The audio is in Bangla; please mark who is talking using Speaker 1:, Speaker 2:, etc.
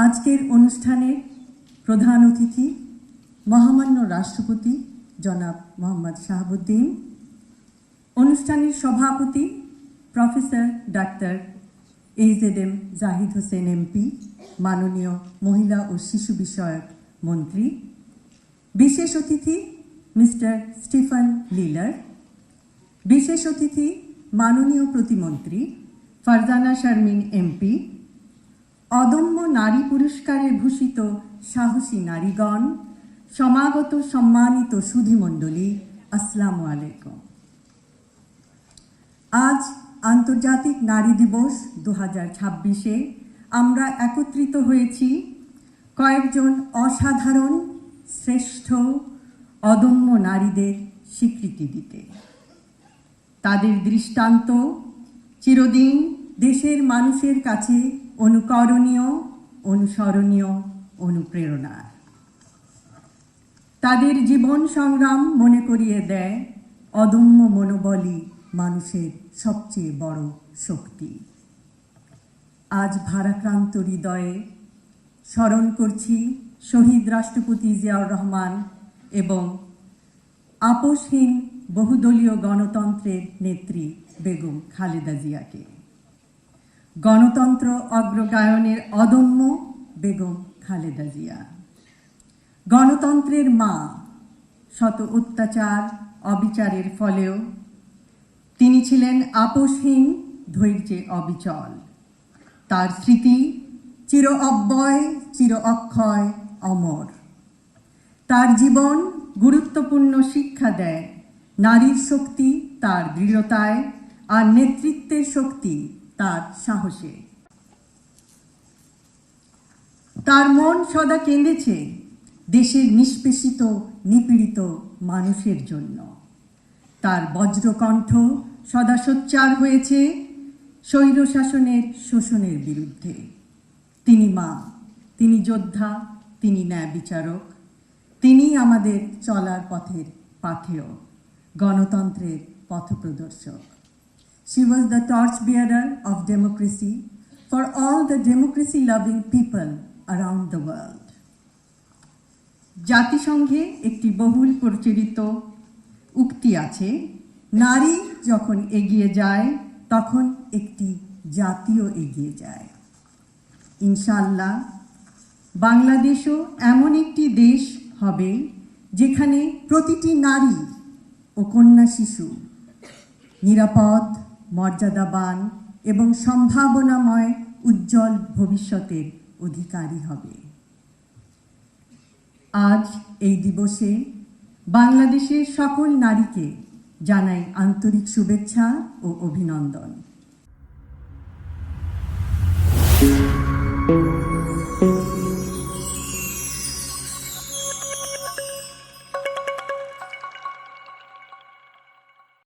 Speaker 1: আজকের অনুষ্ঠানের প্রধান অতিথি মহামান্য রাষ্ট্রপতি জনাব মোহাম্মদ শাহাবুদ্দিন, অনুষ্ঠানের সভাপতি professor doctor AZM Zahid Hossain MP, মাননীয় মহিলা ও শিশু বিষয়ক মন্ত্রী, বিশেষ অতিথি মিস্টার স্টিফেন লিলার, বিশেষ অতিথি মাননীয় প্রতিমন্ত্রী ফারজানা শারমিন এমপি, অদম্য নারী পুরস্কারে ভূষিত সাহসী নারীগণ, সমাগত সম্মানিত সুধীমণ্ডলী, আসসালামু আলাইকুম। আজ আন্তর্জাতিক নারী দিবস 2026-এ আমরা একত্রিত হয়েছি কয়েকজন অসাধারণ, শ্রেষ্ঠ, অদম্য নারীদের স্বীকৃতি দিতে। তাদের দৃষ্টান্ত চিরদিন দেশের মানুষের কাছে অনুকরণীয়, অনুসরণীয়, অনুপ্রেরণার। তাদের জীবন সংগ্রাম মনে করিয়ে দেয় অদম্য মনোবলই মানুষের সবচেয়ে বড় শক্তি। আজ ভারাক্রান্ত হৃদয়ে স্মরণ করছি শহীদ রাষ্ট্রপতি জিয়াউর রহমান এবং আপোষহীন বহুদলীয় গণতন্ত্রের নেত্রী বেগম খালেদা জিয়াকে। গণতন্ত্র অগ্রগায়নের অদম্য বেগম খালেদা জিয়া, গণতন্ত্রের মা। শত অত্যাচার অবিচারের ফলেও তিনি ছিলেন আপোষহীন, ধৈর্যে অবিচল। তার স্মৃতি চির অব্যয়, চির অক্ষয়, অমর। তার জীবন গুরুত্বপূর্ণ শিক্ষা দেয় নারীর শক্তি তার দৃঢ়তায়, আর নেতৃত্বের শক্তি তার সাহসে। তার মন সদা কেঁদেছে দেশের নিষ্পেষিত, নিপীড়িত মানুষের জন্য। তার বজ্রকণ্ঠ সদা সোচ্চার হয়েছে স্বৈরশাসনের শোষণের বিরুদ্ধে। তিনি মা, তিনি যোদ্ধা, তিনি ন্যায় বিচারক, তিনি আমাদের চলার পথের পাথেয়, গণতন্ত্রের পথপ্রদর্শক। She was the torchbearer of democracy for all the democracy-loving people around the world. জাতিসংঘে একটি বহুল প্রচলিত উক্তি আছে, নারী যখন এগিয়ে যায় তখন একটি জাতিও এগিয়ে যায়। ইনশাআল্লাহ বাংলাদেশও এমন একটি দেশ হবে যেখানে প্রতিটি নারী ও কন্যা শিশু নিরাপদ, মর্যাদাবান এবং সম্ভাবনাময় উজ্জ্বল ভবিষ্যতের অধিকারী হবে। আজ এই দিবসে বাংলাদেশের সকল নারীকে জানাই আন্তরিক শুভেচ্ছা ও অভিনন্দন।